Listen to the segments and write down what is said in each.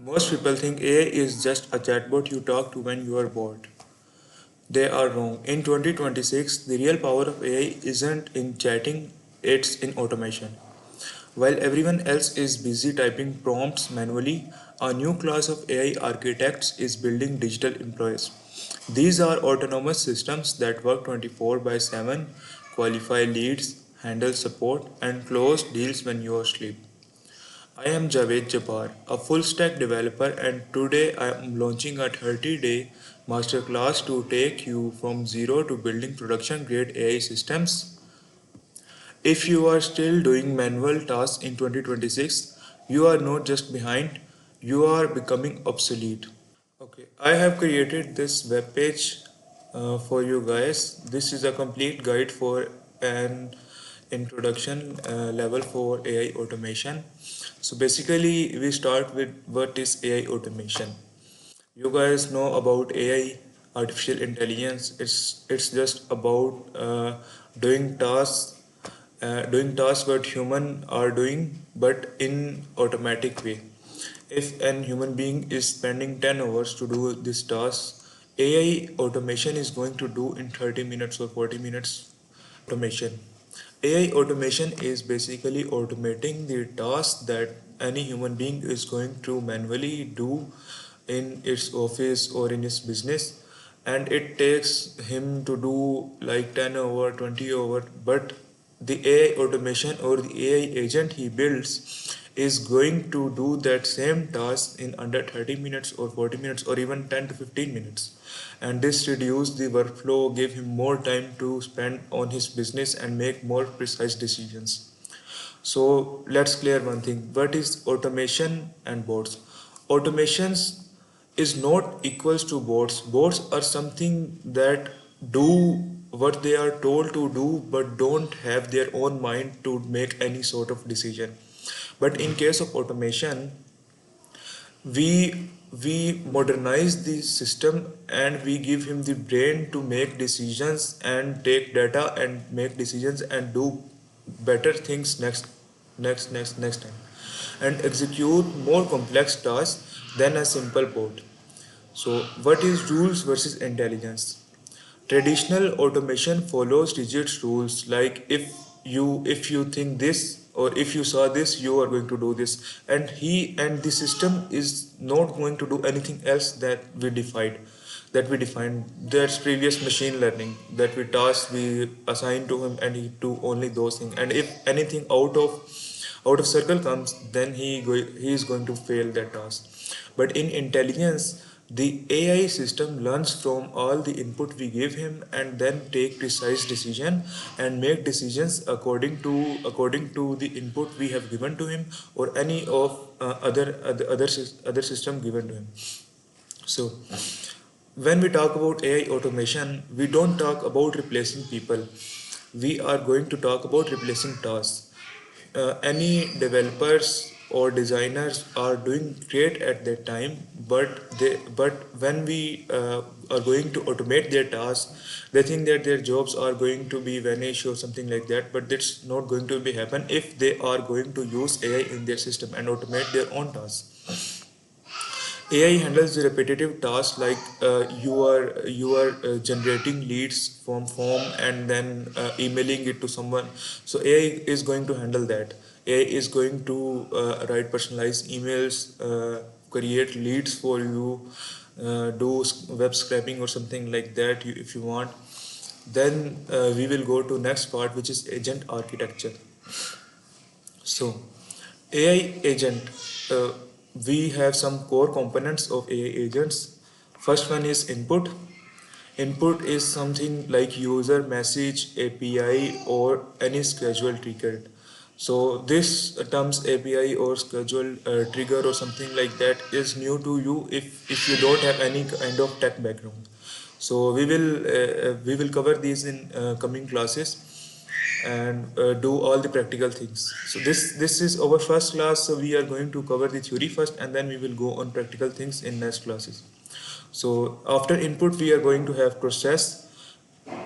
Most people think AI is just a chatbot you talk to when you are bored. They are wrong. In 2026, the real power of AI isn't in chatting, it's in automation. While everyone else is busy typing prompts manually, a new class of AI architects is building digital employees. These are autonomous systems that work 24 by 7, qualify leads, handle support, and close deals when you are asleep. I am Javed, a full stack developer, and today I am launching a 30-day masterclass to take you from zero to building production grade AI systems. If you are still doing manual tasks in 2026, you are not just behind, you are becoming obsolete. Okay, I have created this web page for you guys. This is a complete guide for an introduction level for AI automation. So basically, we start with what is AI automation. You guys know about AI, artificial intelligence. It's just about doing tasks what human are doing, but in automatic way. If an human being is spending 10 hours to do this task, AI automation is going to do in 30 minutes or 40 minutes automation. AI automation is basically automating the task that any human being is going to manually do in its office or in his business, and it takes him to do like 10 over 20 over, but the AI automation or the AI agent he builds is going to do that same task in under 30 minutes or 40 minutes or even 10 to 15 minutes, and this reduce the workflow, give him more time to spend on his business and make more precise decisions. So let's clear one thing. What is automation and bots? Automations is not equals to bots. Bots are something that do what they are told to do but don't have their own mind to make any sort of decision. But in case of automation, we modernize the system and we give him the brain to make decisions and take data and make decisions and do better things next time and execute more complex tasks than a simple bot. So what is rules versus intelligence? Traditional automation follows rigid rules like if you think this or if you saw this, you are going to do this, and he and the system is not going to do anything else that we defined. That's previous machine learning that we assign to him, and he do only those things, and if anything out of circle comes, then he is going to fail that task. But in intelligence, the AI system learns from all the input we give him and then take precise decision and make decisions according to the input we have given to him or any of other system given to him. So when we talk about AI automation, we don't talk about replacing people. We are going to talk about replacing tasks. Any developers or designers are doing great at that time, but when we are going to automate their tasks, they think that their jobs are going to be vanished or something like that. But that's not going to be happen if they are going to use AI in their system and automate their own tasks. AI handles the repetitive tasks like you are generating leads from form and then emailing it to someone. So AI is going to handle that. AI is going to write personalized emails, create leads for you, do web scraping or something like that if you want. Then we will go to next part, which is agent architecture. So, AI agent, uh, we have some core components of AI agents. First one is input. Input is something like user message, API, or any schedule triggered. So this terms API or schedule trigger or something like that is new to you if you don't have any kind of tech background. So we will cover these in coming classes and do all the practical things. So this is our first class, so we are going to cover the theory first and then we will go on practical things in next classes. So after input we are going to have process.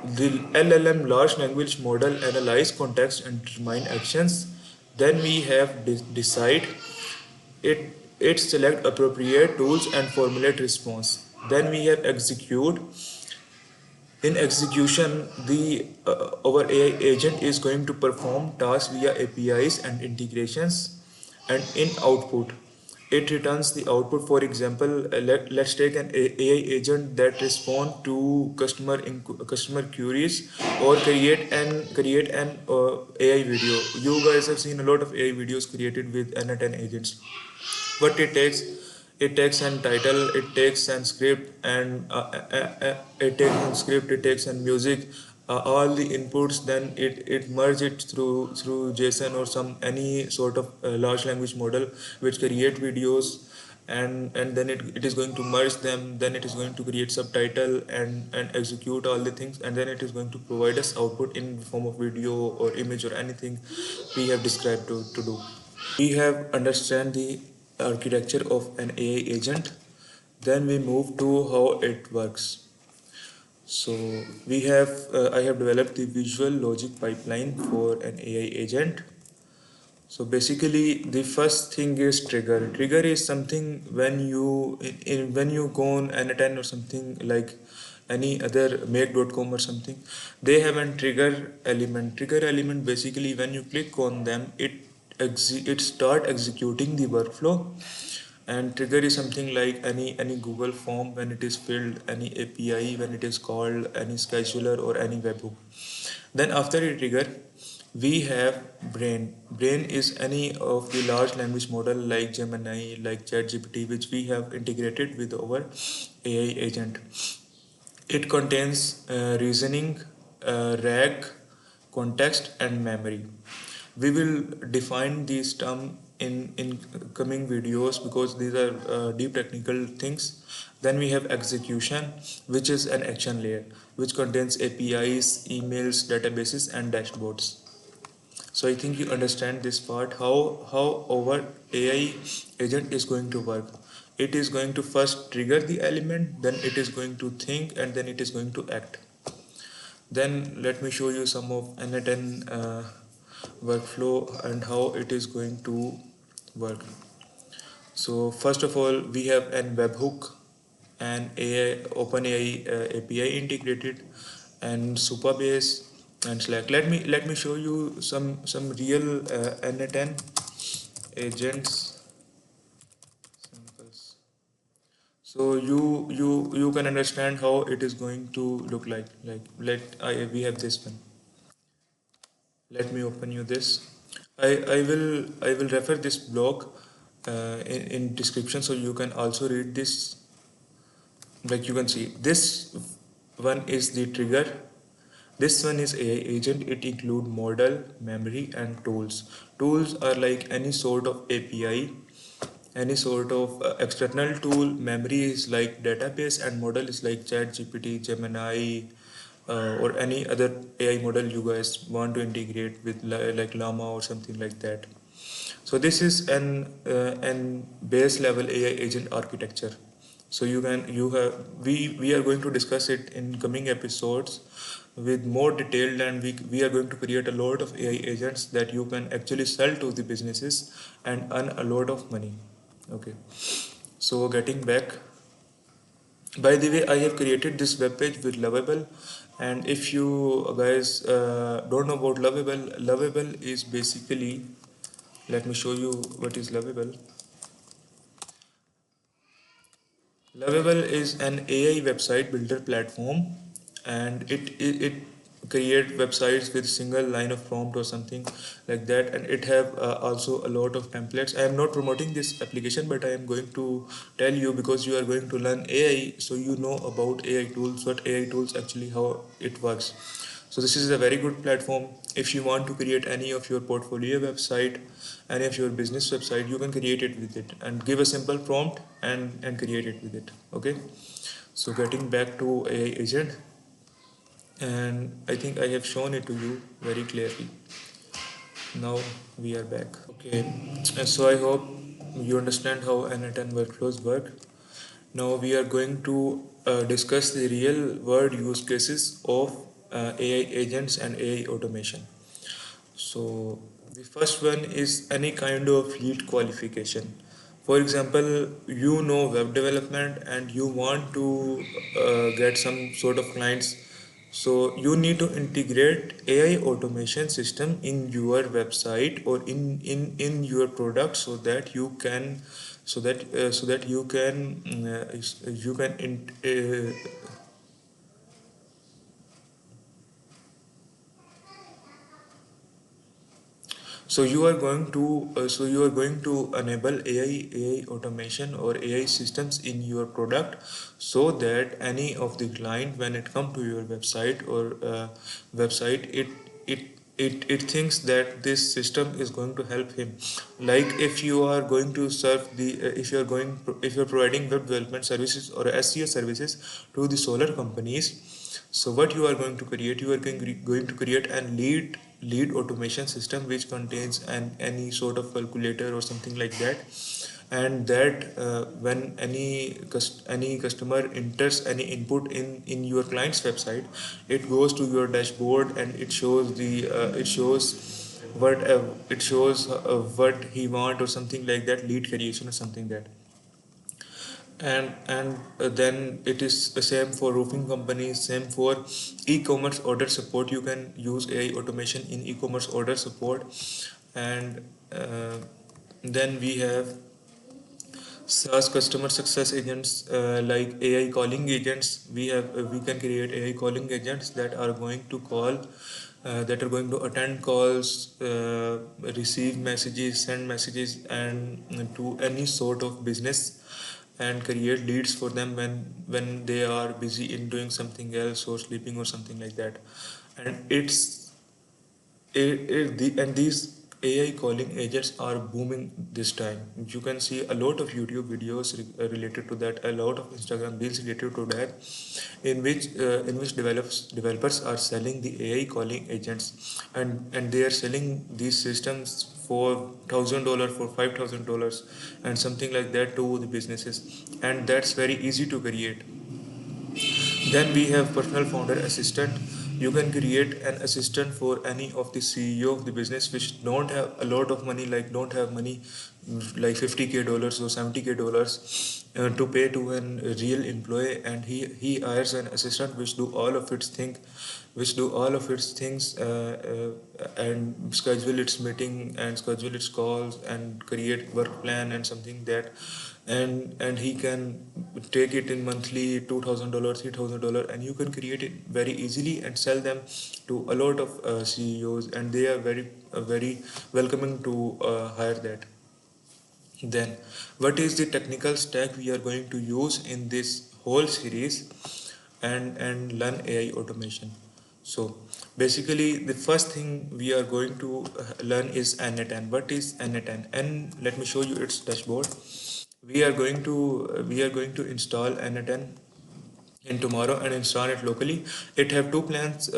The LLM large language model analyze context and determine actions. Then we have decide. it select appropriate tools and formulate response. Then we have execute. In execution, the our AI agent is going to perform tasks via APIs and integrations, and in output, it returns the output. For example, let's take an AI agent that respond to customer queries or create an AI video. You guys have seen a lot of AI videos created with n8n agents. What it takes an title, it takes an script, and it takes an script, it takes an music, all the inputs. Then it merge it through JSON or some any sort of large language model which create videos, and then it is going to merge them. Then it is going to create subtitle and execute all the things, and then it is going to provide us output in the form of video or image or anything we have described to do. We have understand the architecture of an AI agent. Then we move to how it works. So I have developed the visual logic pipeline for an AI agent. So basically, the first thing is trigger. Trigger is something when when you go on n8n or something like any other make.com or something, they have a trigger element. Trigger element basically when you click on them, it start executing the workflow. And trigger is something like any Google form when it is filled, any API when it is called, any scheduler or any webhook. Then after a trigger, we have brain. Brain is any of the large language model like Gemini, like ChatGPT, which we have integrated with our AI agent. It contains reasoning, RAG, context, and memory. We will define these terms in coming videos because these are deep technical things. Then we have execution, which is an action layer, which contains APIs, emails, databases, and dashboards. So I think you understand this part, how our AI agent is going to work. It is going to first trigger the element, then it is going to think, and then it is going to act. Then let me show you some of n8n workflow and how it is going to work. So first of all, we have an webhook and AI OpenAI API integrated, and Supabase and Slack. Let me show you some real n8n agents samples. So you can understand how it is going to look like. We have this one. Let me open you this. I will refer this blog in description, so you can also read this. Like you can see, this one is the trigger. This one is AI agent. It include model, memory, and tools. Tools are like any sort of API, any sort of external tool. Memory is like database, and model is like ChatGPT, Gemini, or any other AI model you guys want to integrate with, like Llama or something like that. So this is an base level AI agent architecture. So you have we are going to discuss it in coming episodes with more detailed, and we are going to create a lot of AI agents that you can actually sell to the businesses and earn a lot of money. Okay. So getting back, by the way, I have created this web page with Lovable, and if you guys don't know about Lovable, Lovable is basically, let me show you what is Lovable. Lovable is an AI website builder platform, and it create websites with single line of prompt or something like that, and it have also a lot of templates. I am not promoting this application, but I am going to tell you because you are going to learn AI, so you know about AI tools, what AI tools actually how it works. So this is a very good platform. If you want to create any of your portfolio website, any of your business website, you can create it with it and give a simple prompt and create it with it. Okay. So getting back to AI agent, and I think I have shown it to you very clearly. Now we are back. Okay. So I hope you understand how n8n workflows work. Now we are going to discuss the real world use cases of AI agents and AI automation. So the first one is any kind of lead qualification. For example, you know web development and you want to get some sort of clients, so you need to integrate AI automation system in your website or in your product, so that you can so that you can you can so you are going to enable AI automation or AI systems in your product, so that any of the client, when it come to your website or website, it it thinks that this system is going to help him. Like if you are going to serve the if you are providing web development services or SEO services to the solar companies, so what you are going to create, you are going to create a lead automation system which contains any sort of calculator or something like that, and that when any customer enters any input in your client's website, it goes to your dashboard and it shows it shows what he want or something like that, lead creation or something that. And then it is the same for roofing companies, same for e-commerce order support. You can use AI automation in e-commerce order support. And then we have SaaS customer success agents, like AI calling agents. We can create AI calling agents that are going to call, that are going to attend calls, receive messages, send messages, and to any sort of business, and create leads for them when they are busy in doing something else or sleeping or something like that. And and these AI calling agents are booming this time. You can see a lot of YouTube videos related to that, a lot of Instagram reels related to that, in which developers are selling the AI calling agents, and they are selling these systems for $1,000, for $5,000, and something like that to the businesses, and that's very easy to create. Then we have personal founder assistant. You can create an assistant for any of the CEO of the business which don't have a lot of money, like don't have money like $50K or $70K to pay to a real employee, and he hires an assistant which do all of its things, and schedule its meeting and schedule its calls and create work plan and something that, and he can take it in monthly $2,000, $3,000, and you can create it very easily and sell them to a lot of CEOs, and they are very welcoming to hire that. Then, what is the technical stack we are going to use in this whole series, and learn AI automation? So, basically, the first thing we are going to learn is n8n. What is n8n? And let me show you its dashboard. We are going to install n8n in tomorrow and install it locally. It have two plans.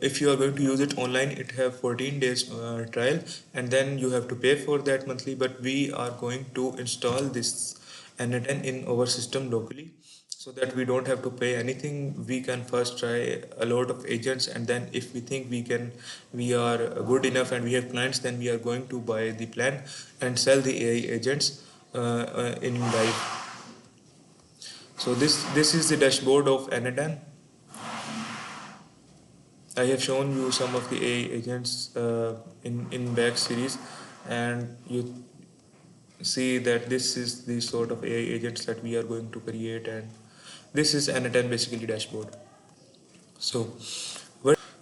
If you are going to use it online, it have 14 days trial, and then you have to pay for that monthly. But we are going to install this n8n in our system locally, so that we don't have to pay anything. We can first try a lot of agents, and then if we think we are good enough and we have clients, then we are going to buy the plan and sell the AI agents in live. So this is the dashboard of n8n. I have shown you some of the AI agents in back series, and you see that this is the sort of AI agents that we are going to create, and this is n8n basically dashboard. So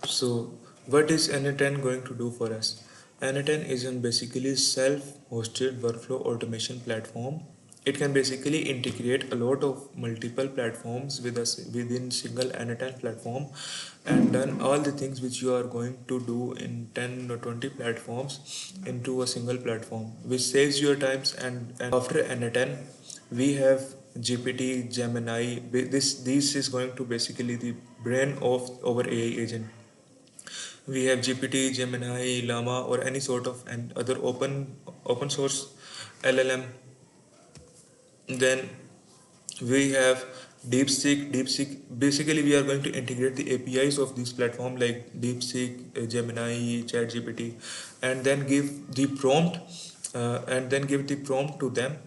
so what is n8n going to do for us? n8n is a basically self-hosted workflow automation platform. It can basically integrate a lot of multiple platforms with us within single n8n platform, and done all the things which you are going to do in 10 or 20 platforms into a single platform, which saves your times. And after n8n, we have GPT, Gemini. This is going to basically the brain of our AI agent. We have GPT, Gemini, Llama, or any sort of and other open source LLM. Then we have DeepSeek. Basically, we are going to integrate the APIs of this platform like DeepSeek, Gemini, ChatGPT, and then give the prompt to them,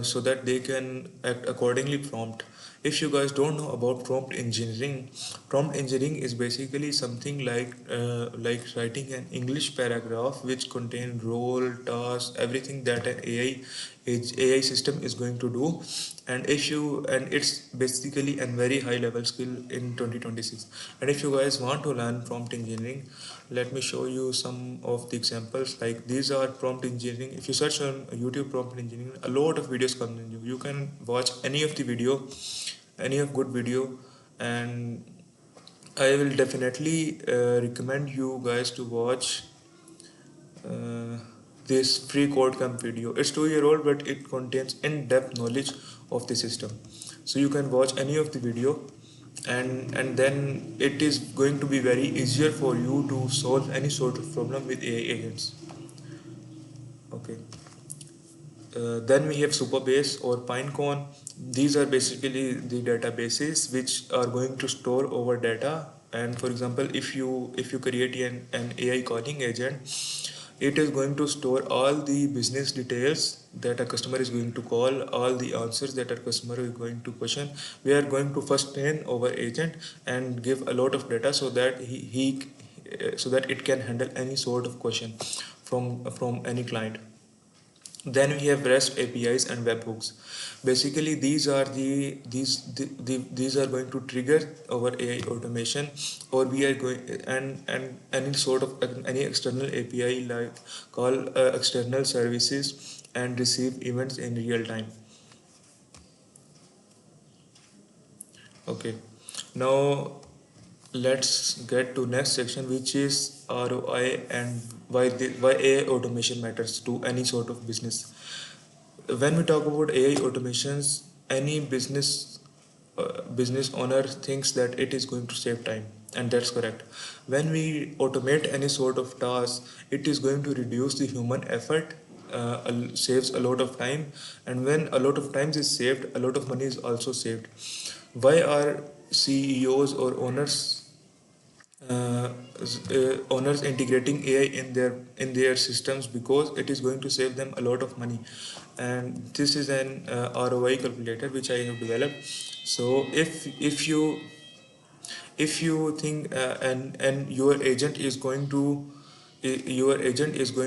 so that they can act accordingly prompt. If you guys don't know about prompt engineering is basically something like writing an English paragraph which contain role, task, everything that an AI system is going to do. And it's basically a very high level skill in 2026. And if you guys want to learn prompt engineering, let me show you some of the examples. Like these are prompt engineering. If you search on YouTube prompt engineering, a lot of videos come in. You can watch any of the video, any of good video. And I will definitely recommend you guys to watch uh, this free code camp video. It's 2 year old, but it contains in-depth knowledge of the system. So you can watch any of the video, and then it is going to be very easier for you to solve any sort of problem with AI agents. Okay. Then we have Superbase or Pinecone. These are basically the databases which are going to store our data. And for example, if you create an AI calling agent, it is going to store all the business details that a customer is going to call, all the answers that a customer is going to question. We are going to first train our agent and give a lot of data so that so that it can handle any sort of question from any client. Then we have REST APIs and webhooks. Basically, these are going to trigger our AI automation, or we are going and any sort of any external API like call external services and receive events in real time. Okay, now let's get to next section, which is ROI and why AI automation matters to any sort of business. When we talk about AI automations, any business owner thinks that it is going to save time, and that's correct. When we automate any sort of task, it is going to reduce the human effort, saves a lot of time, and when a lot of time is saved, a lot of money is also saved. Why are CEOs or owners integrating AI in their systems? Because it is going to save them a lot of money, and this is an ROI calculator which I have developed. So if you think and your agent is going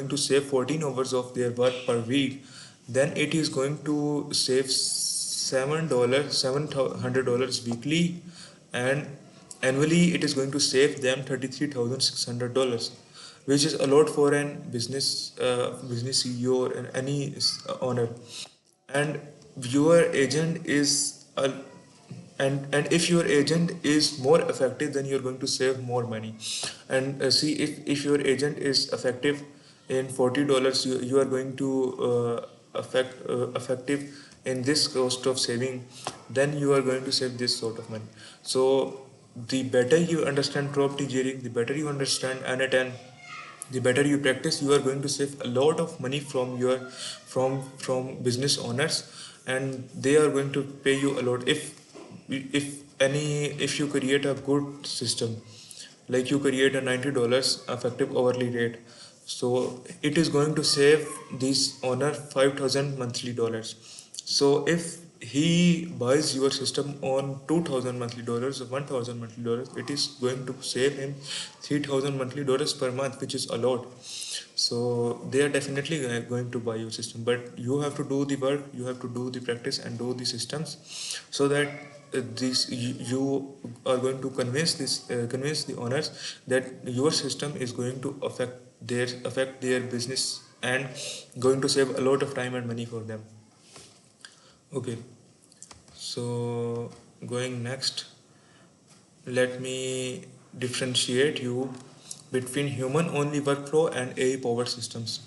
to save 14 hours of their work per week, then it is going to save $700 weekly, and annually it is going to save them $33,600, which is a lot for an business CEO or any owner. And your agent is a and if your agent is more effective, then you're going to save more money. And see, if your agent is effective in $40, you are going to effective in this cost of saving, then you are going to save this sort of money. So the better you understand prompt engineering, the better you understand n8n, the better you practice, you are going to save a lot of money from business owners, and they are going to pay you a lot. If you create a good system, like you create a $90 effective hourly rate, so it is going to save this owner 5,000 monthly dollars. So if he buys your system on 2,000 monthly dollars or 1,000 monthly dollars, it is going to save him 3,000 monthly dollars per month, which is a lot. So they are definitely going to buy your system, but you have to do the work, you have to do the practice and do the systems, so that you are going to convince the owners that your system is going to affect their business and going to save a lot of time and money for them. Okay, so going next, let me differentiate you between human only workflow and AI powered systems.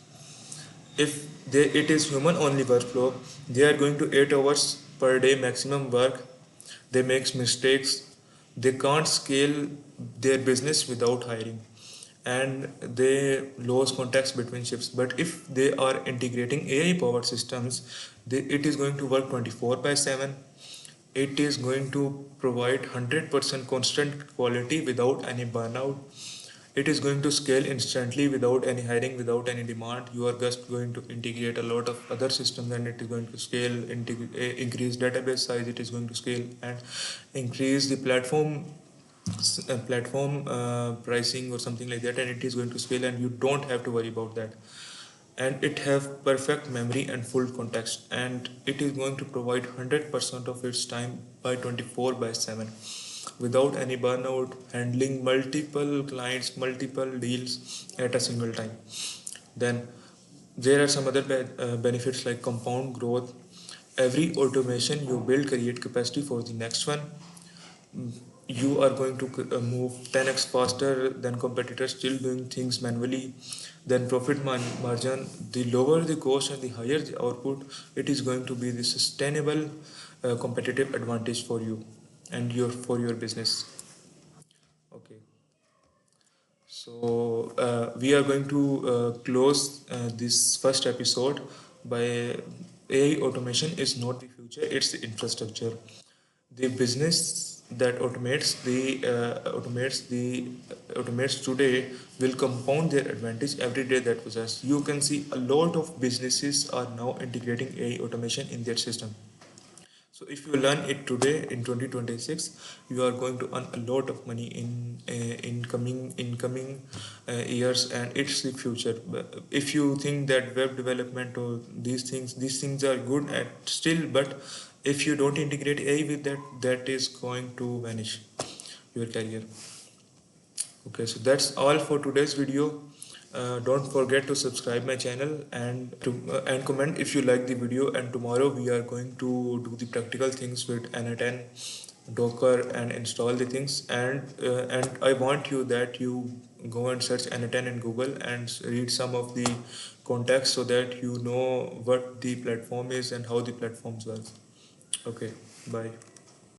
It is human only workflow, they are going to 8 hours per day maximum work. They make mistakes, they can't scale their business without hiring, and they lose contacts between shifts. But if they are integrating AI powered systems, it is going to work 24 by 7. It is going to provide 100% constant quality without any burnout. It is going to scale instantly without any hiring, without any demand. You are just going to integrate a lot of other systems, and it is going to scale, increase database size. It is going to scale and increase the platform pricing or something like that, and it is going to scale, and you don't have to worry about that. And it have perfect memory and full context, and it is going to provide 100% of its time by 24 by 7 without any burnout, handling multiple clients, multiple deals at a single time. Then there are some other benefits like compound growth. Every automation you build create capacity for the next one. You are going to move 10x faster than competitors still doing things manually. Then profit margin, the lower the cost and the higher the output, it is going to be the sustainable competitive advantage for you and your for your business. Okay, so we are going to close this first episode by AI automation is not the future, it's the infrastructure. The business that automates today will compound their advantage every day that possess. You can see a lot of businesses are now integrating AI automation in their system. So if you learn it today in 2026, you are going to earn a lot of money in coming years, and it's the future. But if you think that web development or these things are good at still, but if you don't integrate AI with that, that is going to vanish your career. Okay, so that's all for today's video. Don't forget to subscribe my channel and comment if you like the video. And tomorrow we are going to do the practical things with n8n, Docker, and install the things. And I want you that you go and search n8n in Google and read some of the context so that you know what the platform is and how the platforms work. Okay, bye.